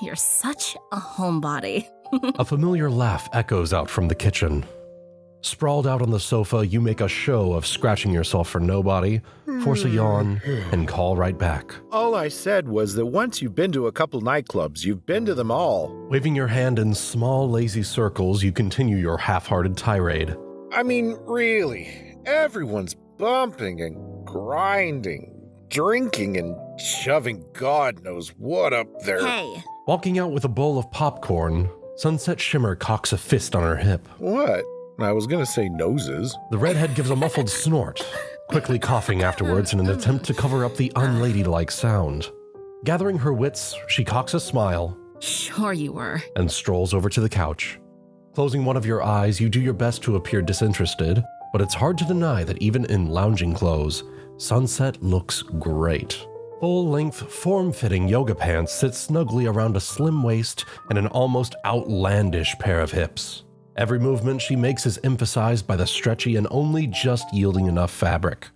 You're such a homebody. A familiar laugh echoes out from the kitchen. Sprawled out on the sofa, you make a show of scratching yourself for nobody, force a yawn, and call right back. All I said was that once you've been to a couple nightclubs, you've been to them all. Waving your hand in small, lazy circles, you continue your half-hearted tirade. I mean, really, everyone's bumping and grinding, drinking and shoving God knows what up there. Hey. Walking out with a bowl of popcorn, Sunset Shimmer cocks a fist on her hip. What? I was gonna say noses. The redhead gives a muffled snort, quickly coughing afterwards in an attempt to cover up the unladylike sound. Gathering her wits, she cocks a smile. Sure you were. And strolls over to the couch. Closing one of your eyes, you do your best to appear disinterested, but it's hard to deny that even in lounging clothes, Sunset looks great. Full-length, form-fitting yoga pants sit snugly around a slim waist and an almost outlandish pair of hips. Every movement she makes is emphasized by the stretchy and only just yielding enough fabric.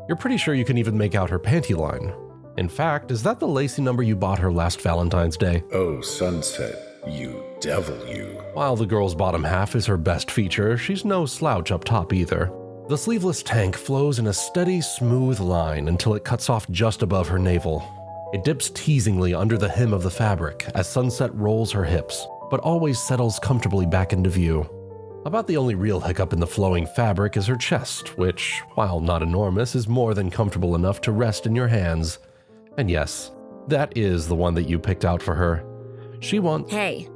You're pretty sure you can even make out her panty line. In fact, is that the lacy number you bought her last Valentine's Day? Oh, Sunset, you devil you. While the girl's bottom half is her best feature, she's no slouch up top either. The sleeveless tank flows in a steady, smooth line until it cuts off just above her navel. It dips teasingly under the hem of the fabric as Sunset rolls her hips, but always settles comfortably back into view. About the only real hiccup in the flowing fabric is her chest, which, while not enormous, is more than comfortable enough to rest in your hands. And yes, that is the one that you picked out for her. She wants— Hey.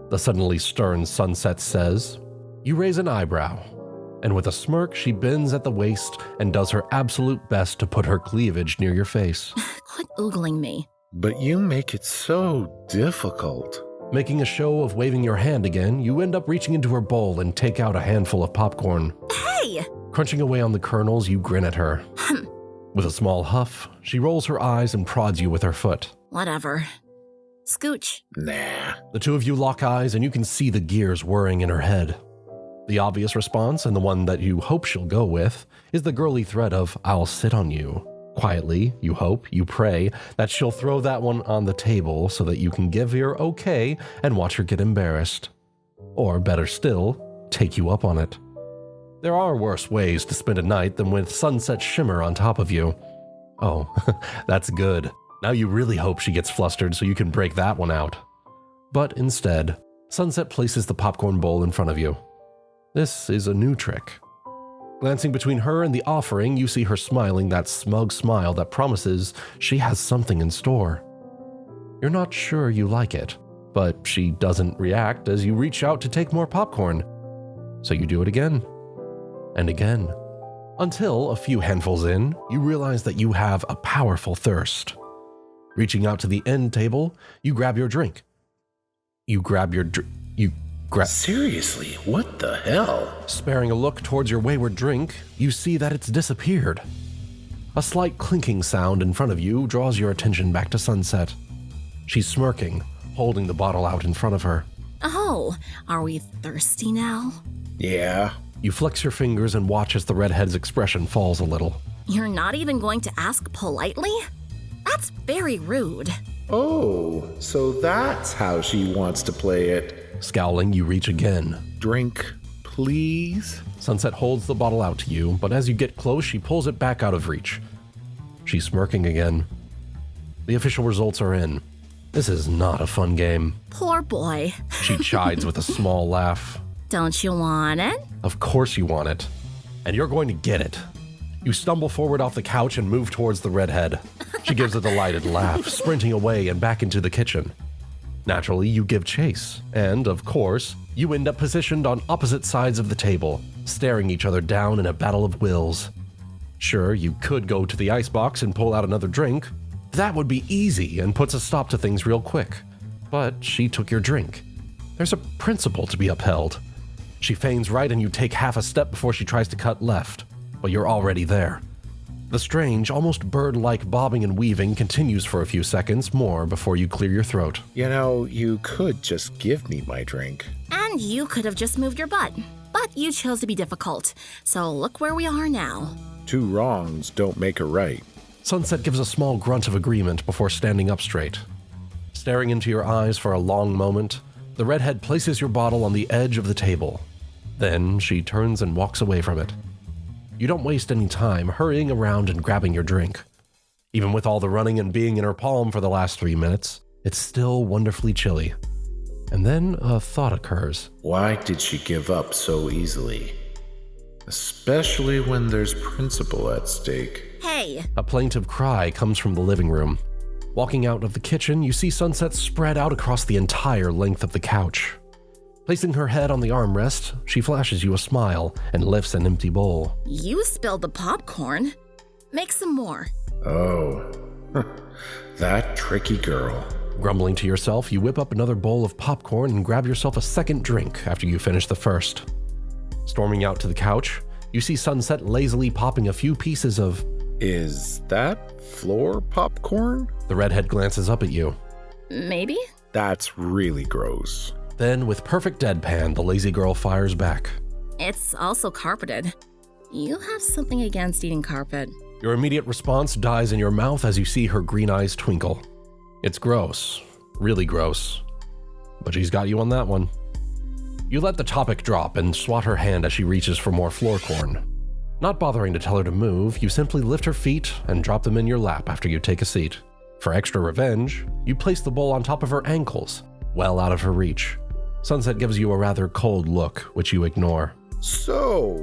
The suddenly stern Sunset says. You raise an eyebrow, and with a smirk, she bends at the waist and does her absolute best to put her cleavage near your face. Quit oogling me. But you make it so difficult. Making a show of waving your hand again, you end up reaching into her bowl and take out a handful of popcorn. Hey! Crunching away on the kernels, you grin at her. With a small huff, she rolls her eyes and prods you with her foot. Whatever. Scooch. Nah. The two of you lock eyes and you can see the gears whirring in her head. The obvious response, and the one that you hope she'll go with, is the girly threat of, I'll sit on you. Quietly, you hope, you pray, that she'll throw that one on the table so that you can give your okay and watch her get embarrassed. Or better still, take you up on it. There are worse ways to spend a night than with Sunset Shimmer on top of you. Oh, that's good. Now you really hope she gets flustered so you can break that one out. But instead, Sunset places the popcorn bowl in front of you. This is a new trick. Glancing between her and the offering, you see her smiling that smug smile that promises she has something in store. You're not sure you like it, but she doesn't react as you reach out to take more popcorn. So you do it again, and again, until a few handfuls in, you realize that you have a powerful thirst. Reaching out to the end table, you grab your drink. Seriously, what the hell? Sparing a look towards your wayward drink, you see that it's disappeared. A slight clinking sound in front of you draws your attention back to Sunset. She's smirking, holding the bottle out in front of her. Oh, are we thirsty now? Yeah. You flex your fingers and watch as the redhead's expression falls a little. You're not even going to ask politely? That's very rude. Oh, so that's how she wants to play it. Scowling, you reach again. Drink, please? Sunset holds the bottle out to you, but as you get close, she pulls it back out of reach. She's smirking again. The official results are in. This is not a fun game. Poor boy. She chides with a small laugh. Don't you want it? Of course you want it. And you're going to get it. You stumble forward off the couch and move towards the redhead. She gives a delighted laugh, sprinting away and back into the kitchen. Naturally, you give chase, and, of course, you end up positioned on opposite sides of the table, staring each other down in a battle of wills. Sure, you could go to the icebox and pull out another drink. That would be easy and puts a stop to things real quick. But she took your drink. There's a principle to be upheld. She feigns right and you take half a step before she tries to cut left, but you're already there. The strange, almost bird-like bobbing and weaving continues for a few seconds more before you clear your throat. You know, you could just give me my drink. And you could have just moved your butt. But you chose to be difficult, so look where we are now. 2 wrongs don't make a right. Sunset gives a small grunt of agreement before standing up straight. Staring into your eyes for a long moment, the redhead places your bottle on the edge of the table. Then she turns and walks away from it. You don't waste any time hurrying around and grabbing your drink. Even with all the running and being in her palm for the last 3 minutes, it's still wonderfully chilly. And then a thought occurs. Why did she give up so easily? Especially when there's principle at stake. Hey! A plaintive cry comes from the living room. Walking out of the kitchen, you see Sunset spread out across the entire length of the couch. Placing her head on the armrest, she flashes you a smile and lifts an empty bowl. You spilled the popcorn. Make some more. Oh, that tricky girl. Grumbling to yourself, you whip up another bowl of popcorn and grab yourself a second drink after you finish the first. Storming out to the couch, you see Sunset lazily popping a few pieces of... Is that floor popcorn? The redhead glances up at you. Maybe? That's really gross. Then, with perfect deadpan, the lazy girl fires back. It's also carpeted. You have something against eating carpet. Your immediate response dies in your mouth as you see her green eyes twinkle. It's gross. Really gross. But she's got you on that one. You let the topic drop and swat her hand as she reaches for more floor corn. Not bothering to tell her to move, you simply lift her feet and drop them in your lap after you take a seat. For extra revenge, you place the bowl on top of her ankles, well out of her reach. Sunset gives you a rather cold look, which you ignore. So,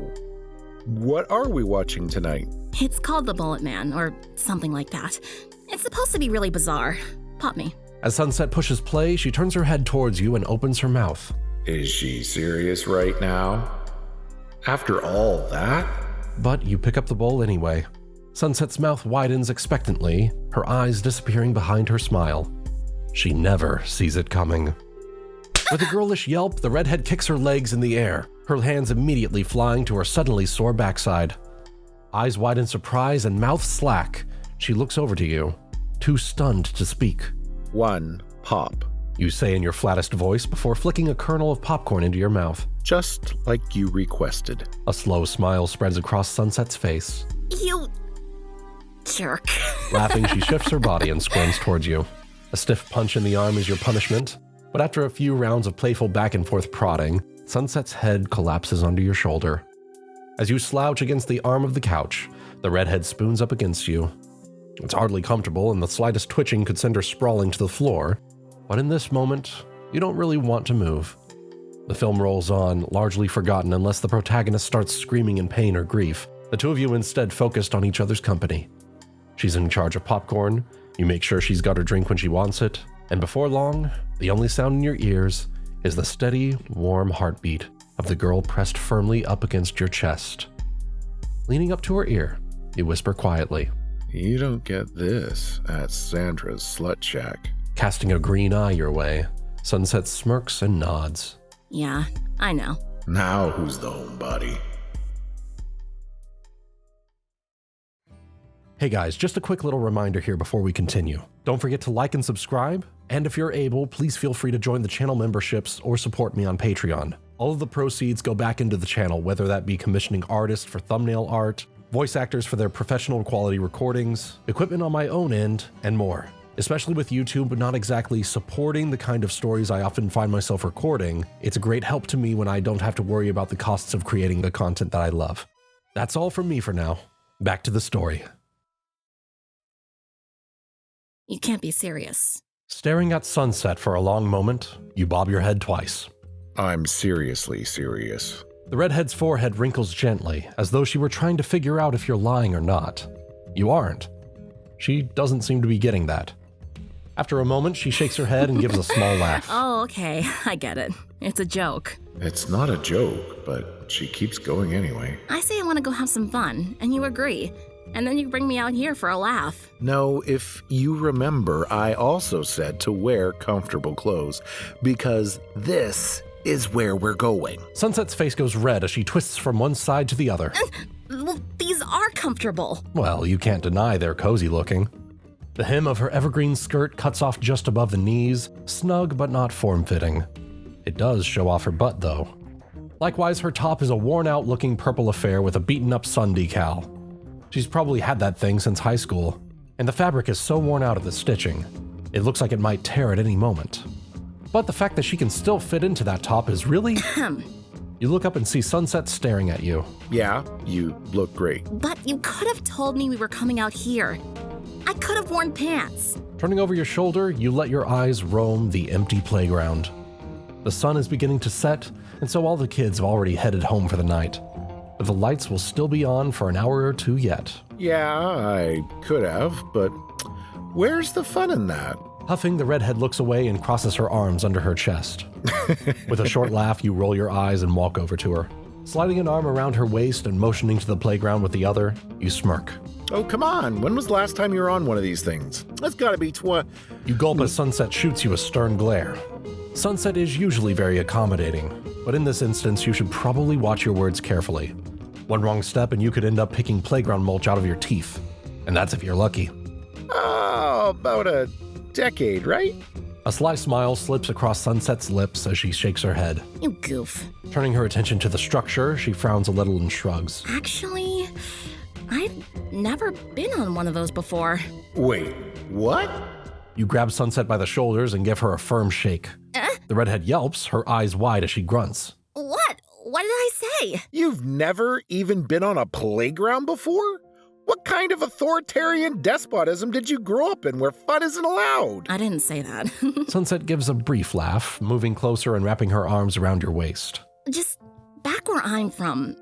what are we watching tonight? It's called The Bullet Man, or something like that. It's supposed to be really bizarre. Pop me. As Sunset pushes play, she turns her head towards you and opens her mouth. Is she serious right now? After all that? But you pick up the bowl anyway. Sunset's mouth widens expectantly, her eyes disappearing behind her smile. She never sees it coming. With a girlish yelp, the redhead kicks her legs in the air, her hands immediately flying to her suddenly sore backside. Eyes wide in surprise and mouth slack, she looks over to you, too stunned to speak. One pop. You say in your flattest voice before flicking a kernel of popcorn into your mouth. Just like you requested. A slow smile spreads across Sunset's face. You... jerk. Laughing, she shifts her body and squirms towards you. A stiff punch in the arm is your punishment, but after a few rounds of playful back and forth prodding, Sunset's head collapses onto your shoulder. As you slouch against the arm of the couch, the redhead spoons up against you. It's hardly comfortable, and the slightest twitching could send her sprawling to the floor, but in this moment, you don't really want to move. The film rolls on, largely forgotten unless the protagonist starts screaming in pain or grief. The two of you instead focused on each other's company. She's in charge of popcorn, you make sure she's got her drink when she wants it, and before long, the only sound in your ears is the steady, warm heartbeat of the girl pressed firmly up against your chest. Leaning up to her ear, you whisper quietly. You don't get this at Sandra's Slut Shack. Casting a green eye your way, Sunset smirks and nods. Yeah, I know. Now who's the homebody? Hey guys, just a quick little reminder here before we continue. Don't forget to like and subscribe, and if you're able, please feel free to join the channel memberships or support me on Patreon. All of the proceeds go back into the channel, whether that be commissioning artists for thumbnail art, voice actors for their professional quality recordings, equipment on my own end, and more. Especially with YouTube not exactly supporting the kind of stories I often find myself recording, it's a great help to me when I don't have to worry about the costs of creating the content that I love. That's all from me for now. Back to the story. You can't be serious. Staring at Sunset for a long moment, you bob your head twice. I'm seriously serious. The redhead's forehead wrinkles gently, as though she were trying to figure out if you're lying or not. You aren't. She doesn't seem to be getting that. After a moment, she shakes her head and gives a small laugh. Oh, okay. I get it. It's a joke. It's not a joke, but she keeps going anyway. I say I want to go have some fun, and you agree. And then you bring me out here for a laugh. No, if you remember, I also said to wear comfortable clothes, because this is where we're going. Sunset's face goes red as she twists from one side to the other. Well, these are comfortable. Well, you can't deny they're cozy looking. The hem of her evergreen skirt cuts off just above the knees, snug but not form-fitting. It does show off her butt, though. Likewise, her top is a worn-out looking purple affair with a beaten-up sun decal. She's probably had that thing since high school, and the fabric is so worn out of the stitching. It looks like it might tear at any moment. But the fact that she can still fit into that top is really... You look up and see Sunset staring at you. Yeah, you look great. But you could have told me we were coming out here. I could have worn pants. Turning over your shoulder, you let your eyes roam the empty playground. The sun is beginning to set, and so all the kids have already headed home for the night. But the lights will still be on for an hour or two yet. Yeah, I could have, but where's the fun in that? Huffing, the redhead looks away and crosses her arms under her chest. With a short laugh, you roll your eyes and walk over to her. Sliding an arm around her waist and motioning to the playground with the other, you smirk. Oh, come on. When was the last time you were on one of these things? That's gotta be You gulp as Sunset shoots you a stern glare. Sunset is usually very accommodating, but in this instance, you should probably watch your words carefully. One wrong step and you could end up picking playground mulch out of your teeth. And that's if you're lucky. Oh, about a decade, right? A sly smile slips across Sunset's lips as she shakes her head. You goof. Turning her attention to the structure, she frowns a little and shrugs. Actually, I've never been on one of those before. Wait, what? You grab Sunset by the shoulders and give her a firm shake. The redhead yelps, her eyes wide as she grunts. What? What did I say? You've never even been on a playground before? What kind of authoritarian despotism did you grow up in where fun isn't allowed? I didn't say that. Sunset gives a brief laugh, moving closer and wrapping her arms around your waist. Just back where I'm from,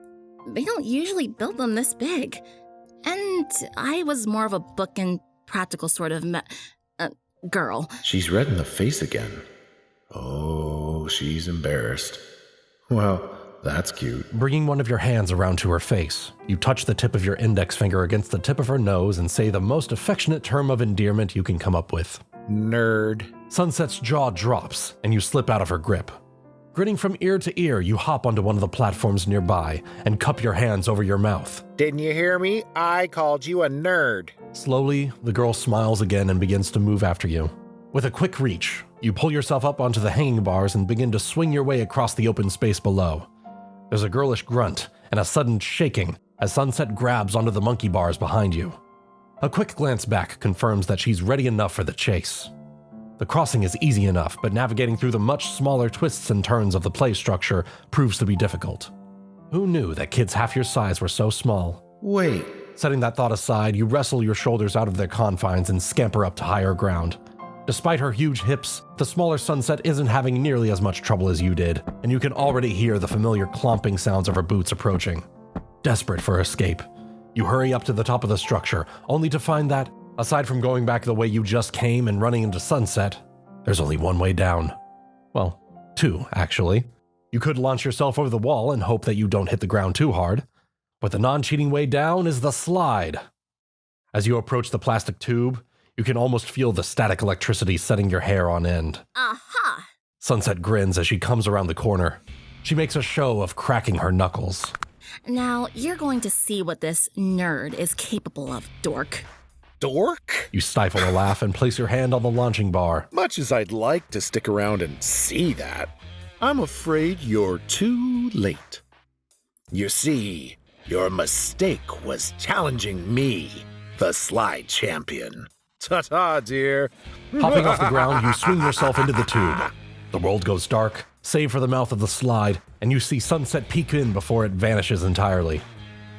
they don't usually build them this big. And I was more of a book and practical sort of girl. She's red in the face again. Oh, she's embarrassed. Well, that's cute. Bringing one of your hands around to her face, you touch the tip of your index finger against the tip of her nose and say the most affectionate term of endearment you can come up with. Nerd. Sunset's jaw drops, and you slip out of her grip. Grinning from ear to ear, you hop onto one of the platforms nearby and cup your hands over your mouth. Didn't you hear me? I called you a nerd. Slowly, the girl smiles again and begins to move after you. With a quick reach, you pull yourself up onto the hanging bars and begin to swing your way across the open space below. There's a girlish grunt and a sudden shaking as Sunset grabs onto the monkey bars behind you. A quick glance back confirms that she's ready enough for the chase. The crossing is easy enough, but navigating through the much smaller twists and turns of the play structure proves to be difficult. Who knew that kids half your size were so small? Wait. Setting that thought aside, you wrestle your shoulders out of their confines and scamper up to higher ground. Despite her huge hips, the smaller Sunset isn't having nearly as much trouble as you did, and you can already hear the familiar clomping sounds of her boots approaching. Desperate for escape, you hurry up to the top of the structure, only to find that, aside from going back the way you just came and running into Sunset, there's only one way down. Well, two, actually. You could launch yourself over the wall and hope that you don't hit the ground too hard, but the non-cheating way down is the slide. As you approach the plastic tube, you can almost feel the static electricity setting your hair on end. Aha! Sunset grins as she comes around the corner. She makes a show of cracking her knuckles. Now, you're going to see what this nerd is capable of, dork. Dork? You stifle a laugh and place your hand on the launching bar. Much as I'd like to stick around and see that, I'm afraid you're too late. You see, your mistake was challenging me, the slide champion. Ta-ta, dear. Hopping off the ground, you swing yourself into the tube. The world goes dark, save for the mouth of the slide, and you see Sunset peek in before it vanishes entirely.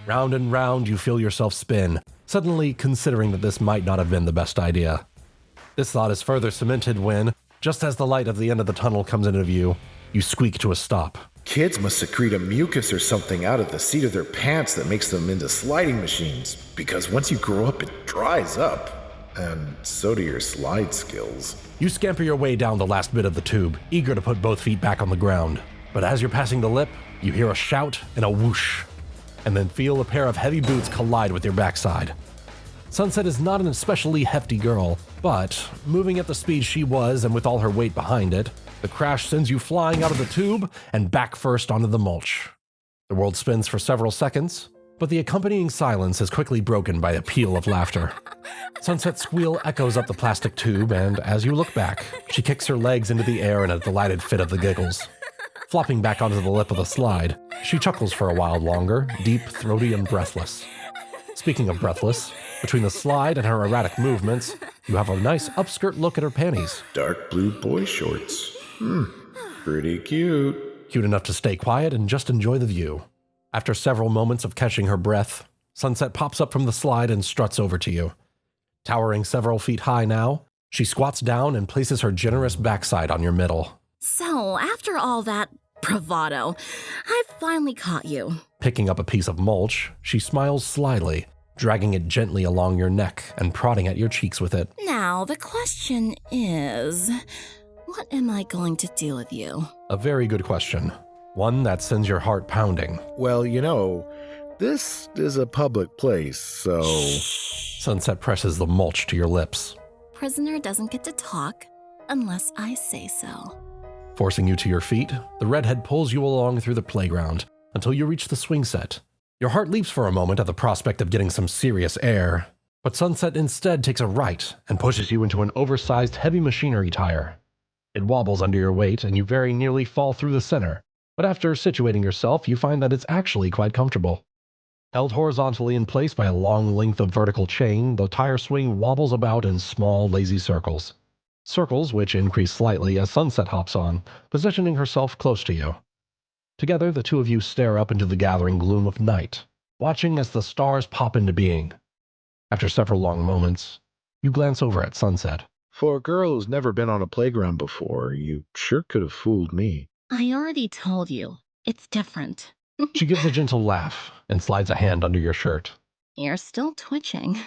Round and round, you feel yourself spin, suddenly considering that this might not have been the best idea. This thought is further cemented when, just as the light at the end of the tunnel comes into view, you squeak to a stop. Kids must secrete a mucus or something out of the seat of their pants that makes them into sliding machines, because once you grow up, it dries up. And so do your slide skills. You scamper your way down the last bit of the tube, eager to put both feet back on the ground. But as you're passing the lip, you hear a shout and a whoosh, and then feel a pair of heavy boots collide with your backside. Sunset is not an especially hefty girl, but moving at the speed she was and with all her weight behind it, the crash sends you flying out of the tube and back first onto the mulch. The world spins for several seconds, but the accompanying silence is quickly broken by a peal of laughter. Sunset's squeal echoes up the plastic tube, and as you look back, she kicks her legs into the air in a delighted fit of the giggles. Flopping back onto the lip of the slide, she chuckles for a while longer, deep, throaty, and breathless. Speaking of breathless, between the slide and her erratic movements, You have a nice upskirt look at her panties. Dark blue boy shorts. Pretty cute. Cute enough to stay quiet and just enjoy the view. After several moments of catching her breath, Sunset pops up from the slide and struts over to you. Towering several feet high now, she squats down and places her generous backside on your middle. So, after all that bravado, I finally caught you. Picking up a piece of mulch, she smiles slyly, dragging it gently along your neck and prodding at your cheeks with it. Now, the question is, what am I going to do with you? A very good question. One that sends your heart pounding. Well, this is a public place, so... Sunset presses the mulch to your lips, Prisoner doesn't get to talk unless I say so. forcing you to your feet. The redhead pulls you along through the playground until you reach the swing set. Your heart leaps for a moment at the prospect of getting some serious air, but Sunset instead takes a right and pushes you into an oversized heavy machinery tire. It wobbles under your weight and you very nearly fall through the center, but after situating yourself, you find that it's actually quite comfortable. Held horizontally in place by a long length of vertical chain, the tire swing wobbles about in small, lazy circles. Circles which increase slightly as Sunset hops on, positioning herself close to you. Together, the two of you stare up into the gathering gloom of night, watching as the stars pop into being. After several long moments, you glance over at Sunset. For a girl who's never been on a playground before, you sure could have fooled me. I already told you, it's different. She gives a gentle laugh and slides a hand under your shirt. You're still twitching.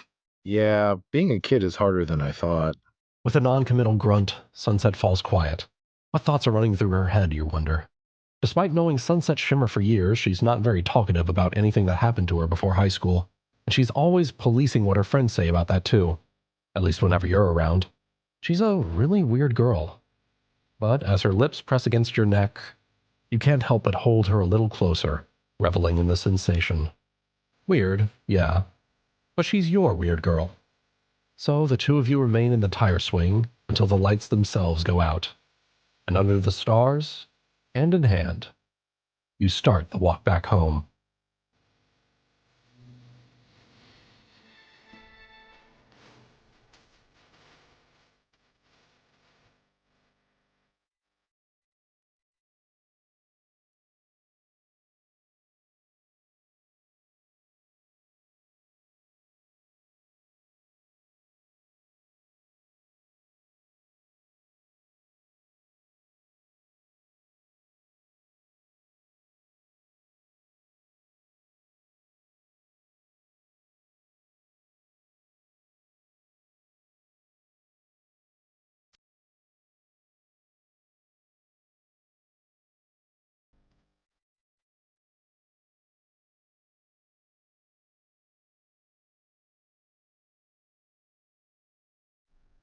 Yeah, being a kid is harder than I thought. With a non-committal grunt, Sunset falls quiet. What thoughts are running through her head, you wonder? Despite knowing Sunset Shimmer for years, she's not very talkative about anything that happened to her before high school, and she's always policing what her friends say about that too, at least whenever you're around. She's a really weird girl. But as her lips press against your neck, you can't help but hold her a little closer, reveling in the sensation. Weird, yeah, but she's your weird girl. So the two of you remain in the tire swing until the lights themselves go out, and under the stars, hand in hand, you start the walk back home.